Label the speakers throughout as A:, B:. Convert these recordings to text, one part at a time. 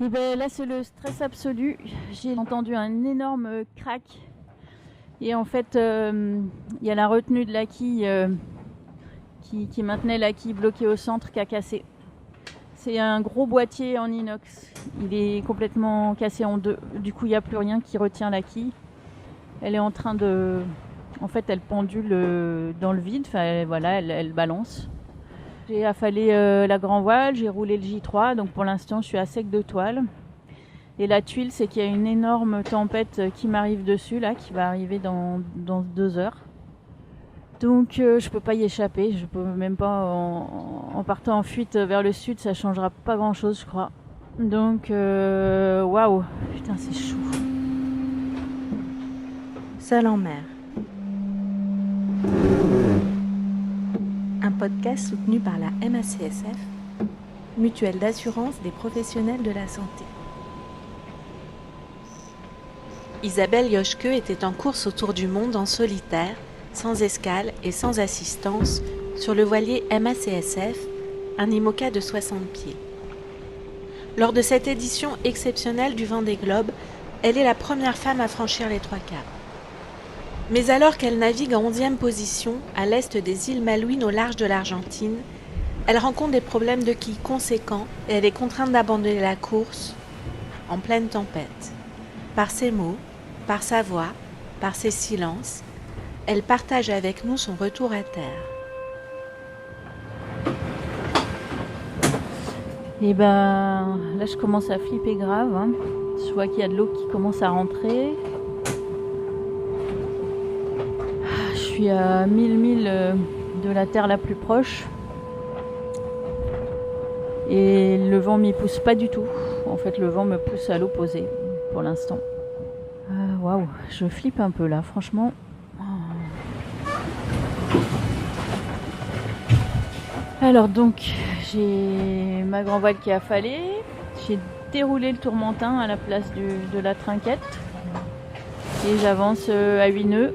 A: Et ben là c'est le stress absolu. J'ai entendu un énorme crack. Et en fait, il y a la retenue de la quille qui maintenait la quille bloquée au centre qui a cassé. C'est un gros boîtier en inox. Il est complètement cassé en deux. Du coup, il n'y a plus rien qui retient la quille. Elle est en train de... En fait, elle pendule dans le vide. Enfin, voilà, elle balance. J'ai affalé la grand voile, j'ai roulé le J3. Donc pour l'instant, je suis à sec de toile. Et la tuile, c'est qu'il y a une énorme tempête qui m'arrive dessus, là, qui va arriver dans 2 heures. Donc je peux pas y échapper, je peux même pas en partant en fuite vers le sud, ça changera pas grand chose je crois. Donc waouh, putain c'est chaud.
B: Seul en mer. Un podcast soutenu par la MACSF, Mutuelle d'assurance des professionnels de la santé. Isabelle Yoshke était en course autour du monde en solitaire, sans escale et sans assistance, sur le voilier MACSF, un IMOCA de 60 pieds. Lors de cette édition exceptionnelle du Vendée Globe, elle est la première femme à franchir les 3 caps. Mais alors qu'elle navigue en 11e position, à l'est des îles Malouines au large de l'Argentine, elle rencontre des problèmes de quilles conséquents et elle est contrainte d'abandonner la course en pleine tempête. Par ses mots, par sa voix, par ses silences, elle partage avec nous son retour à terre.
A: Et ben là je commence à flipper grave, hein. Je vois qu'il y a de l'eau qui commence à rentrer. Je suis à 1000 milles de la terre la plus proche. Et le vent m'y pousse pas du tout. En fait le vent me pousse à l'opposé pour l'instant. Waouh, je flippe un peu là, franchement. Alors donc, j'ai ma grand voile qui a affalé. J'ai déroulé le tourmentin à la place de la trinquette. Et j'avance à 8 nœuds.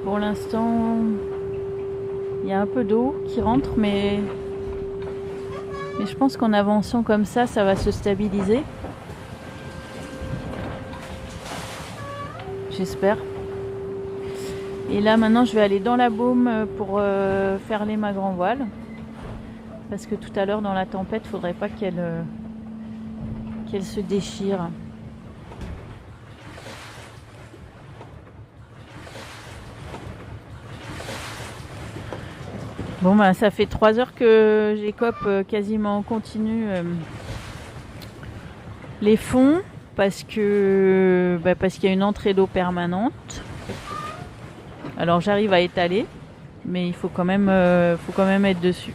A: Pour l'instant, il y a un peu d'eau qui rentre, mais je pense qu'en avançant comme ça va se stabiliser. J'espère. Et là maintenant je vais aller dans la baume pour ferler ma grand voile. Parce que tout à l'heure dans la tempête, il faudrait pas qu'elle se déchire. Bon bah ça fait 3 heures que j'écope quasiment en continu les fonds parce qu'il y a une entrée d'eau permanente. Alors j'arrive à étaler, mais il faut quand même être dessus.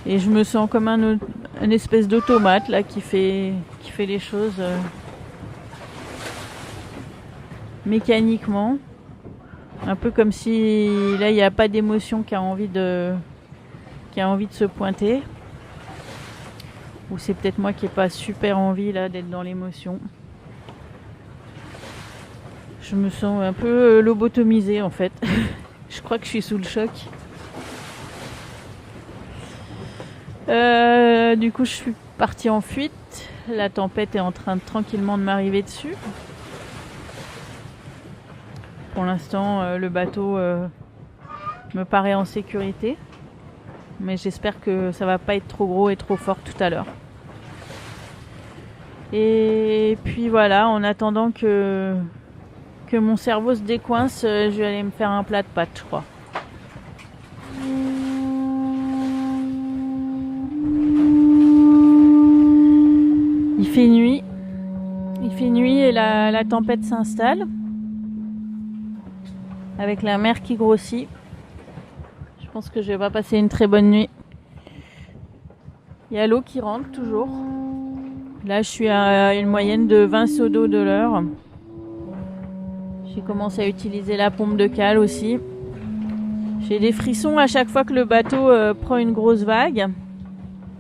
A: Et je me sens comme une espèce d'automate là qui fait les choses mécaniquement. Un peu comme si là il n'y a pas d'émotion qui a envie de se pointer. Ou c'est peut-être moi qui n'ai pas super envie là d'être dans l'émotion. Je me sens un peu lobotomisée en fait. Je crois que je suis sous le choc. Du coup, je suis partie en fuite. La tempête est en train tranquillement de m'arriver dessus. Pour l'instant, le bateau me paraît en sécurité. Mais j'espère que ça va pas être trop gros et trop fort tout à l'heure. Et puis voilà, en attendant que mon cerveau se décoince, je vais aller me faire un plat de pâtes, je crois. Il fait nuit et la tempête s'installe avec la mer qui grossit. Je pense que je vais pas passer une très bonne nuit. Il y a l'eau qui rentre toujours. Là, je suis à une moyenne de 20 seaux d'eau de l'heure. J'ai commencé à utiliser la pompe de cale aussi. J'ai des frissons à chaque fois que le bateau prend une grosse vague.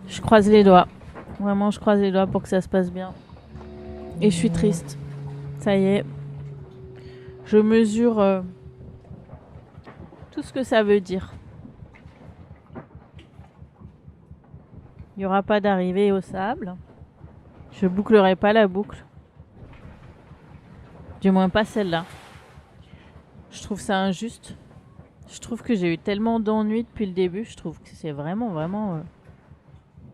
A: Je croise les doigts. Vraiment, je croise les doigts pour que ça se passe bien. Et je suis triste. Ça y est. Je mesure tout ce que ça veut dire. n'y aura pas d'arrivée au sable. Je bouclerai pas la boucle. Du moins pas celle-là. Je trouve ça injuste. Je trouve que j'ai eu tellement d'ennuis depuis le début. Je trouve que c'est vraiment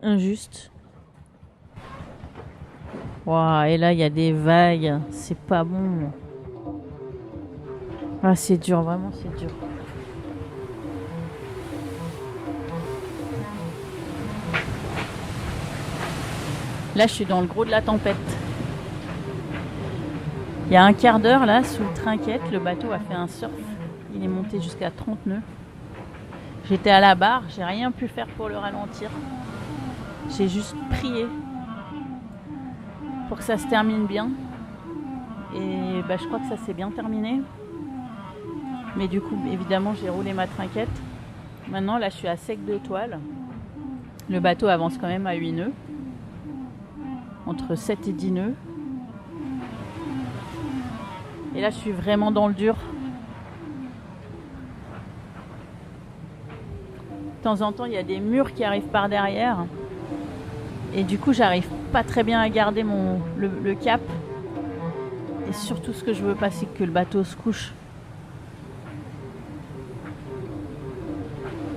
A: injuste. Wow, et là, il y a des vagues. C'est pas bon. Ah, c'est dur, vraiment, c'est dur. Là, je suis dans le gros de la tempête. Il y a un quart d'heure, là, sous le trinquette, le bateau a fait un surf. Il est monté jusqu'à 30 nœuds. J'étais à la barre, j'ai rien pu faire pour le ralentir. J'ai juste prié pour que ça se termine bien. Et je crois que ça s'est bien terminé. Mais du coup, évidemment, j'ai roulé ma trinquette. Maintenant, là, je suis à sec de toile. Le bateau avance quand même à 8 nœuds. Entre 7 et 10 nœuds. Et là, je suis vraiment dans le dur. De temps en temps, il y a des murs qui arrivent par derrière. Et du coup, j'arrive pas très bien à garder le cap. Et surtout, ce que je veux pas, c'est que le bateau se couche.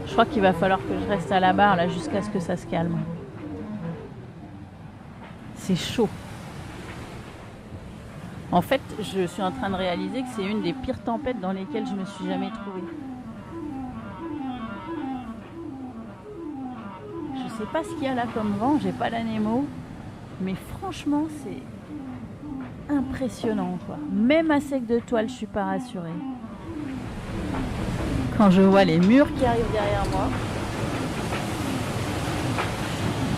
A: Je crois qu'il va falloir que je reste à la barre là jusqu'à ce que ça se calme. C'est chaud. En fait, je suis en train de réaliser que c'est une des pires tempêtes dans lesquelles je me suis jamais trouvée. Je sais pas ce qu'il y a là comme vent, j'ai pas l'anémo, mais franchement, c'est impressionnant, quoi. Même à sec de toile, je suis pas rassurée. Quand je vois les murs qui arrivent derrière moi,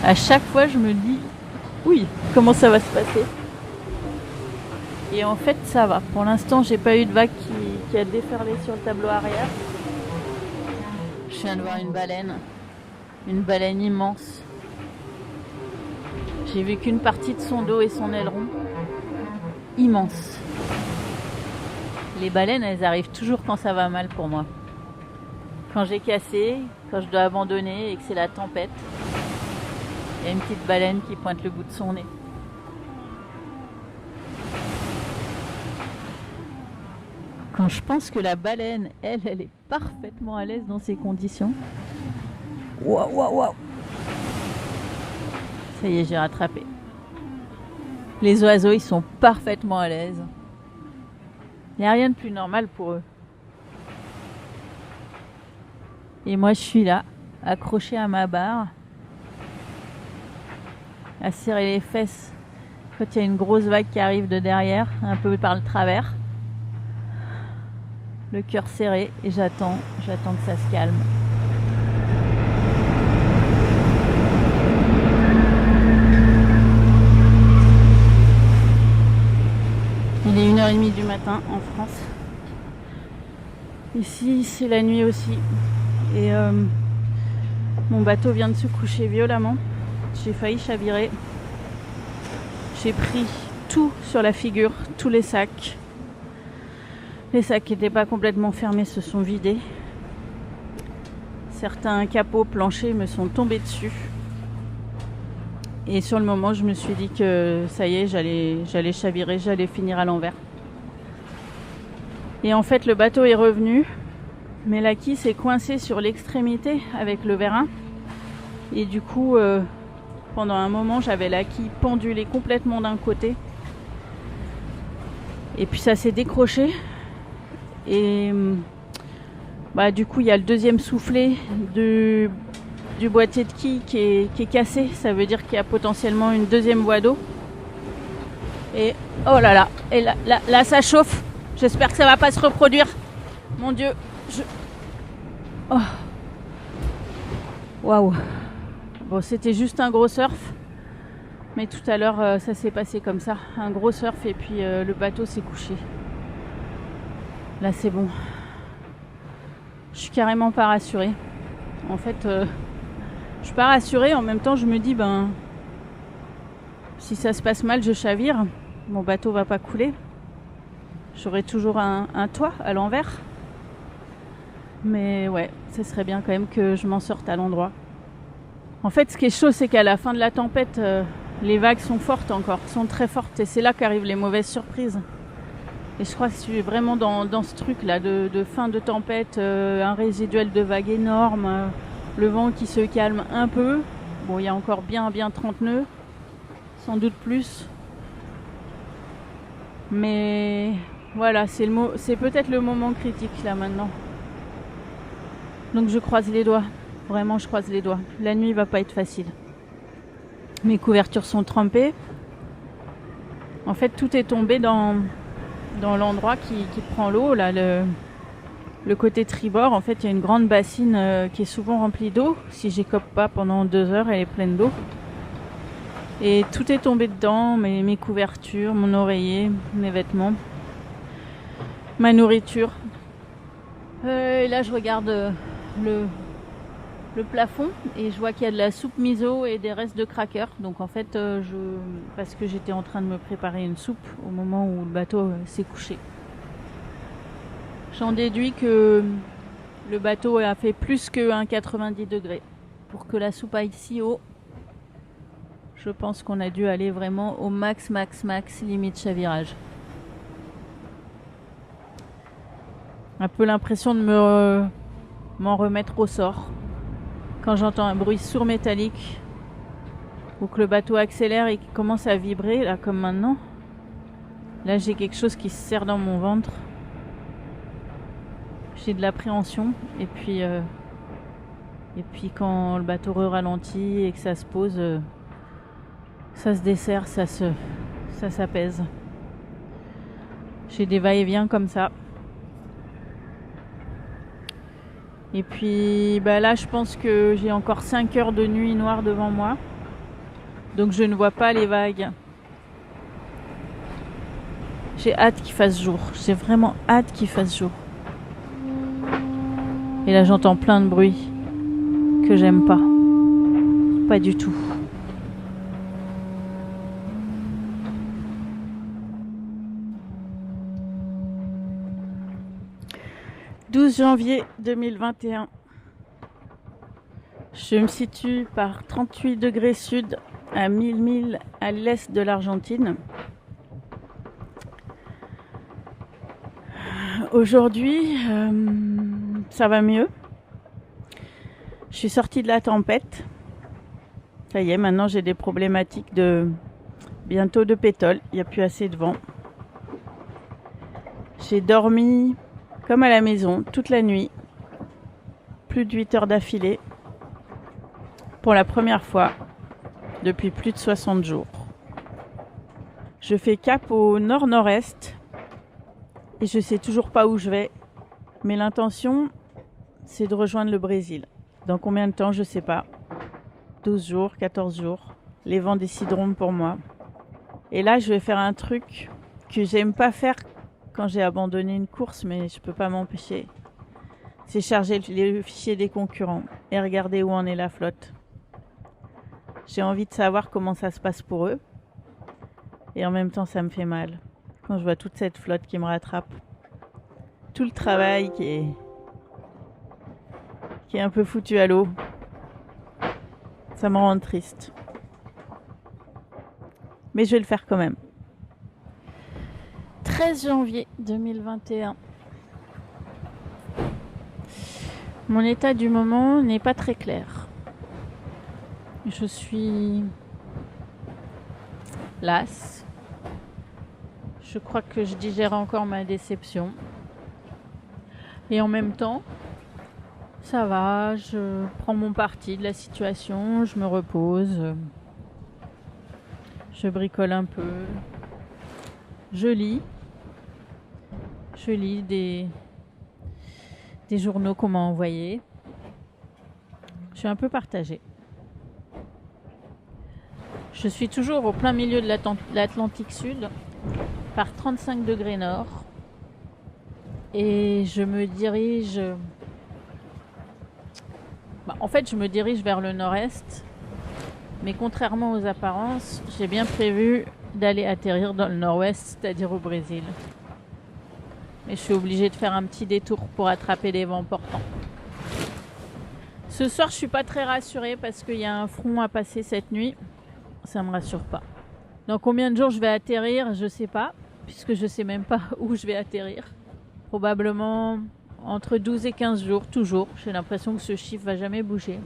A: à chaque fois, je me dis, oui, comment ça va se passer? Et en fait, ça va. Pour l'instant, j'ai pas eu de vague qui a déferlé sur le tableau arrière. Je viens de voir une baleine immense. J'ai vu qu'une partie de son dos et son aileron. Immense. Les baleines, elles arrivent toujours quand ça va mal pour moi. Quand j'ai cassé, quand je dois abandonner et que c'est la tempête, il y a une petite baleine qui pointe le bout de son nez. Quand je pense que la baleine, elle est parfaitement à l'aise dans ces conditions. Waouh, waouh, waouh. Ça y est, j'ai rattrapé. Les oiseaux, ils sont parfaitement à l'aise. Il n'y a rien de plus normal pour eux. Et moi, je suis là, accrochée à ma barre, à serrer les fesses quand il y a une grosse vague qui arrive de derrière, un peu par le travers. Le cœur serré et j'attends que ça se calme. Il est 1h30 du matin en France. Ici, c'est la nuit aussi. Et mon bateau vient de se coucher violemment. J'ai failli chavirer. J'ai pris tout sur la figure, tous les sacs. Les sacs qui n'étaient pas complètement fermés se sont vidés. Certains capots planchers me sont tombés dessus. Et sur le moment, je me suis dit que ça y est, j'allais chavirer, j'allais finir à l'envers. Et en fait, le bateau est revenu. Mais la quille s'est coincée sur l'extrémité avec le vérin. Et du coup, pendant un moment, j'avais la quille pendulée complètement d'un côté. Et puis ça s'est décroché. Et du coup, il y a le deuxième soufflet du boîtier de quille qui est cassé. Ça veut dire qu'il y a potentiellement une deuxième voie d'eau. Et oh là là, et là ça chauffe. J'espère que ça va pas se reproduire. Mon Dieu. Oh. Waouh. Bon, c'était juste un gros surf. Mais tout à l'heure, ça s'est passé comme ça. Un gros surf et puis le bateau s'est couché. Là, c'est bon. Je suis carrément pas rassurée. En fait, je suis pas rassurée. En même temps, je me dis, si ça se passe mal, je chavire. Mon bateau va pas couler. J'aurai toujours un toit à l'envers. Mais ouais, ce serait bien quand même que je m'en sorte à l'endroit. En fait, ce qui est chaud, c'est qu'à la fin de la tempête, les vagues sont fortes encore, sont très fortes. Et c'est là qu'arrivent les mauvaises surprises. Et je crois que je suis vraiment dans ce truc-là de fin de tempête, un résiduel de vagues énorme, le vent qui se calme un peu. Bon, il y a encore bien 30 nœuds, sans doute plus. Mais voilà, c'est peut-être le moment critique là maintenant. Donc je croise les doigts. Vraiment, je croise les doigts. La nuit va pas être facile. Mes couvertures sont trempées. En fait, tout est tombé dans l'endroit qui prend l'eau. Là, le côté tribord, en fait, il y a une grande bassine qui est souvent remplie d'eau. Si j'écope pas pendant 2 heures, elle est pleine d'eau. Et tout est tombé dedans, mes couvertures, mon oreiller, mes vêtements, ma nourriture. Et là, je regarde le plafond et je vois qu'il y a de la soupe miso et des restes de crackers. Donc en fait, parce que j'étais en train de me préparer une soupe au moment où le bateau s'est couché. J'en déduis que le bateau a fait plus que 90 degrés pour que la soupe aille si haut. Je pense qu'on a dû aller vraiment au max, limite chavirage. Un peu l'impression de m'en remettre au sort. Quand j'entends un bruit sourd métallique ou que le bateau accélère et qu'il commence à vibrer, là comme maintenant, là j'ai quelque chose qui se serre dans mon ventre. J'ai de l'appréhension et puis quand le bateau ralentit et que ça se pose, ça se desserre, ça s'apaise. J'ai des va-et-vient comme ça. Et puis là, je pense que j'ai encore 5 heures de nuit noire devant moi. Donc je ne vois pas les vagues. J'ai hâte qu'il fasse jour. J'ai vraiment hâte qu'il fasse jour. Et là, j'entends plein de bruits que j'aime pas. Pas du tout. « 12 janvier 2021. Je me situe par 38 degrés sud à 1000 milles à l'est de l'Argentine. Aujourd'hui, ça va mieux. Je suis sortie de la tempête. Ça y est, maintenant j'ai des problématiques bientôt de pétole. Il n'y a plus assez de vent. J'ai dormi comme à la maison toute la nuit. Plus de 8 heures d'affilée. Pour la première fois depuis plus de 60 jours. Je fais cap au nord-nord-est et je sais toujours pas où je vais. Mais l'intention, c'est de rejoindre le Brésil. Dans combien de temps, je sais pas. 12 jours, 14 jours. Les vents décideront pour moi. Et là, je vais faire un truc que j'aime pas faire quand j'ai abandonné une course, mais je peux pas m'empêcher. C'est charger les fichiers des concurrents et regarder où en est la flotte. J'ai envie de savoir comment ça se passe pour eux. Et en même temps, ça me fait mal. Quand je vois toute cette flotte qui me rattrape. Tout le travail qui est un peu foutu à l'eau. Ça me rend triste. Mais je vais le faire quand même. 13 janvier 2021. Mon état du moment n'est pas très clair. Je suis lasse. Je crois que je digère encore ma déception. Et en même temps, ça va, je prends mon parti de la situation, je me repose, je bricole un peu, je lis des journaux qu'on m'a envoyés. Je suis un peu partagée. Je suis toujours au plein milieu de l'Atlantique Sud, par 35 degrés nord, et je me dirige... en fait, je me dirige vers le nord-est, mais contrairement aux apparences, j'ai bien prévu d'aller atterrir dans le nord-ouest, c'est-à-dire au Brésil. Mais je suis obligée de faire un petit détour pour attraper les vents portants. Ce soir, je suis pas très rassurée parce qu'il y a un front à passer cette nuit. Ça me rassure pas. Dans combien de jours je vais atterrir, je sais pas, puisque je sais même pas où je vais atterrir. Probablement entre 12 et 15 jours, toujours. J'ai l'impression que ce chiffre va jamais bouger.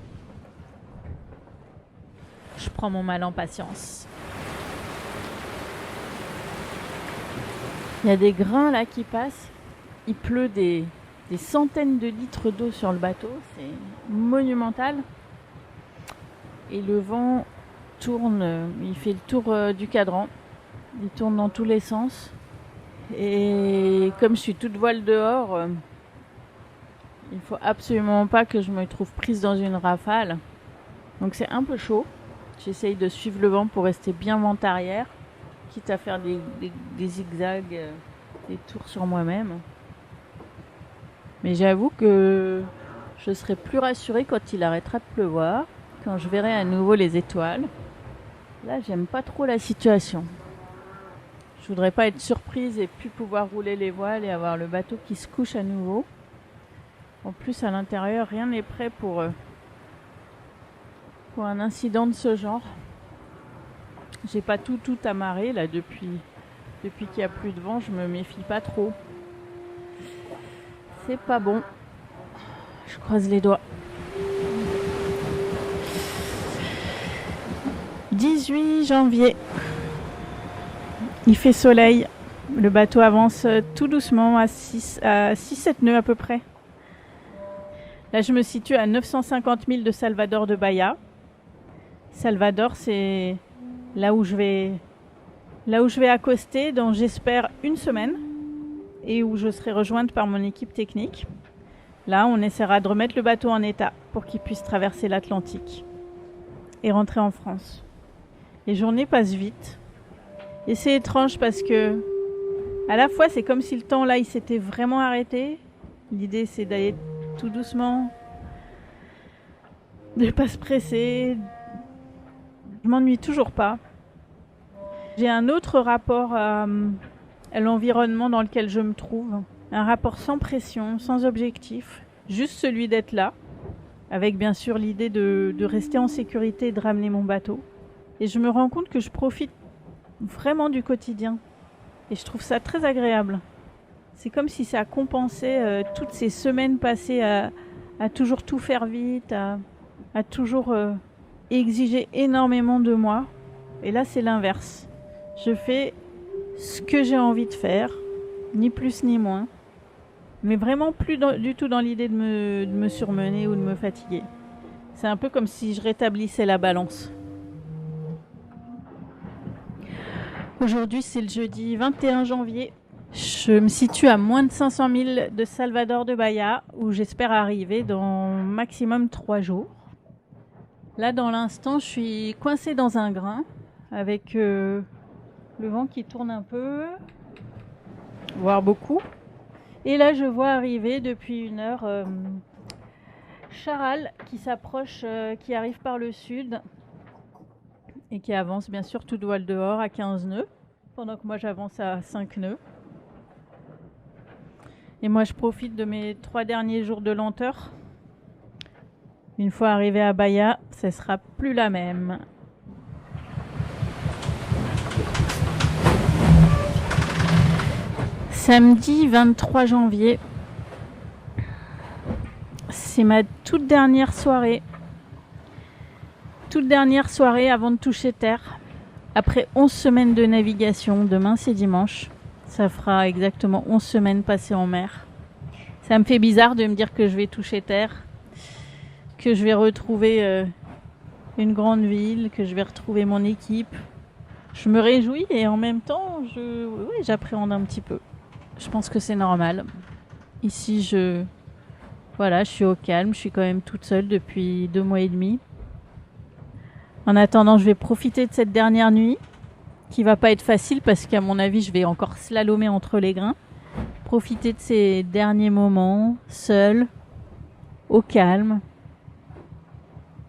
A: Je prends mon mal en patience. Il y a des grains là qui passent. Il pleut des centaines de litres d'eau sur le bateau. C'est monumental. Et le vent tourne, il fait le tour du cadran. Il tourne dans tous les sens. Et comme je suis toute voile dehors, il faut absolument pas que je me trouve prise dans une rafale. Donc c'est un peu chaud. J'essaye de suivre le vent pour rester bien vent arrière, quitte à faire des zigzags, des tours sur moi-même. Mais j'avoue que je serai plus rassurée quand il arrêtera de pleuvoir, quand je verrai à nouveau les étoiles. Là, j'aime pas trop la situation. Je voudrais pas être surprise et plus pouvoir rouler les voiles et avoir le bateau qui se couche à nouveau. En plus, à l'intérieur, rien n'est prêt pour un incident de ce genre. J'ai pas tout amarré là depuis qu'il y a plus de vent, je me méfie pas trop. C'est pas bon. Je croise les doigts. 18 janvier. Il fait soleil. Le bateau avance tout doucement à 6-7 nœuds à peu près. Là, je me situe à 950 000 de Salvador de Bahia. Salvador, c'est là où je vais accoster dans, j'espère, une semaine et où je serai rejointe par mon équipe technique. Là, on essaiera de remettre le bateau en état pour qu'il puisse traverser l'Atlantique et rentrer en France. Les journées passent vite et c'est étrange parce que à la fois, c'est comme si le temps là, il s'était vraiment arrêté. L'idée, c'est d'aller tout doucement, de ne pas se presser. Je m'ennuie toujours pas. J'ai un autre rapport à l'environnement dans lequel je me trouve. Un rapport sans pression, sans objectif. Juste celui d'être là. Avec bien sûr l'idée de rester en sécurité et de ramener mon bateau. Et je me rends compte que je profite vraiment du quotidien. Et je trouve ça très agréable. C'est comme si ça compensait toutes ces semaines passées à toujours tout faire vite, à toujours exiger énormément de moi. Et là, c'est l'inverse. Je fais ce que j'ai envie de faire, ni plus ni moins. Mais vraiment plus du tout dans l'idée de me surmener ou de me fatiguer. C'est un peu comme si je rétablissais la balance. Aujourd'hui, c'est le jeudi 21 janvier. Je me situe à moins de 500 000 de Salvador de Bahia, où j'espère arriver dans maximum 3 jours. Là, dans l'instant, je suis coincée dans un grain, avec le vent qui tourne un peu, voire beaucoup. Et là, je vois arriver depuis une heure Charal qui s'approche, qui arrive par le sud et qui avance bien sûr toute voile dehors à 15 nœuds, pendant que moi j'avance à 5 nœuds. Et moi, je profite de mes 3 derniers jours de lenteur. Une fois arrivé à Bahia, ce sera plus la même. Samedi 23 janvier. C'est ma toute dernière soirée. Toute dernière soirée avant de toucher terre. Après 11 semaines de navigation, demain c'est dimanche. Ça fera exactement 11 semaines passées en mer. Ça me fait bizarre de me dire que je vais toucher terre, que je vais retrouver une grande ville, que je vais retrouver mon équipe. Je me réjouis et en même temps, j'appréhende un petit peu. Je pense que c'est normal. Ici, je suis au calme. Je suis quand même toute seule depuis 2 mois et demi. En attendant, je vais profiter de cette dernière nuit, qui va pas être facile parce qu'à mon avis, je vais encore slalomer entre les grains. Profiter de ces derniers moments, seul, au calme.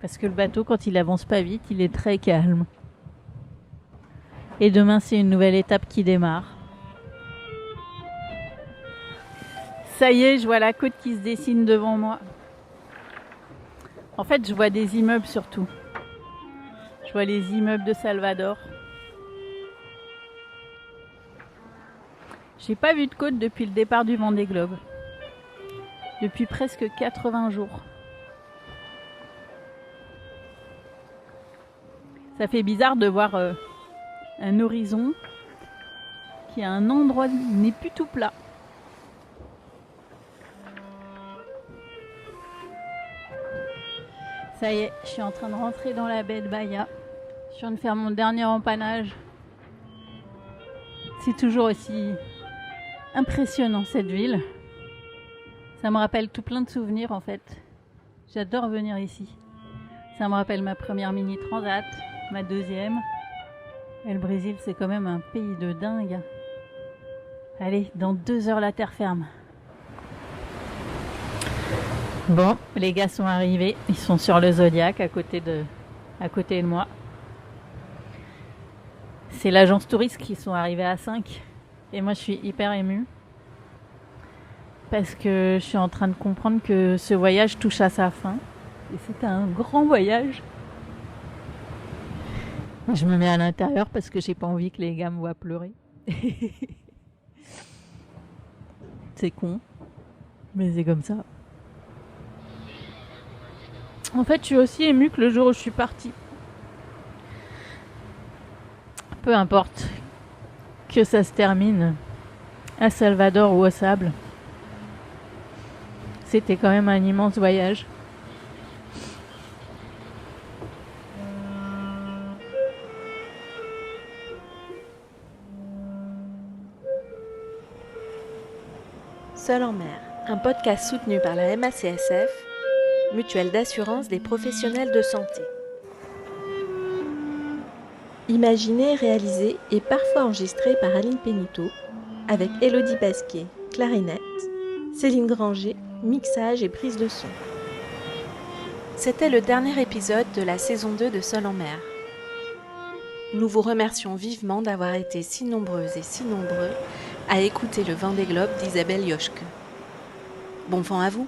A: Parce que le bateau, quand il avance pas vite, il est très calme. Et demain, c'est une nouvelle étape qui démarre. Ça y est, je vois la côte qui se dessine devant moi. En fait, je vois des immeubles surtout. Je vois les immeubles de Salvador. J'ai pas vu de côte depuis le départ du Vendée Globe. Depuis presque 80 jours. Ça fait bizarre de voir un horizon qui à un endroit n'est plus tout plat. Ça y est, je suis en train de rentrer dans la baie de Bahia. Je viens de faire mon dernier empannage. C'est toujours aussi impressionnant cette ville. Ça me rappelle tout plein de souvenirs en fait. J'adore venir ici. Ça me rappelle ma première mini transat, ma deuxième. Et le Brésil, c'est quand même un pays de dingue. Allez, dans 2 heures la terre ferme. Bon, les gars sont arrivés. Ils sont sur le Zodiac à côté de moi. C'est l'agence touriste qui sont arrivés à 5. Et moi, je suis hyper émue. Parce que je suis en train de comprendre que ce voyage touche à sa fin. Et c'est un grand voyage. Je me mets à l'intérieur parce que j'ai pas envie que les gars me voient pleurer. C'est con. Mais c'est comme ça. En fait, je suis aussi émue que le jour où je suis partie. Peu importe que ça se termine à Salvador ou au sable. C'était quand même un immense voyage.
B: Seul en mer, un podcast soutenu par la MACSF, Mutuelle d'assurance des professionnels de santé. Imaginé, réalisé et parfois enregistré par Aline Pénito, avec Élodie Pasquier, clarinette, Céline Granger, mixage et prise de son. C'était le dernier épisode de la saison 2 de Seul en mer. Nous vous remercions vivement d'avoir été si nombreuses et si nombreux à écouter le Vendée Globe d'Isabelle Yoshke. Bon vent à vous!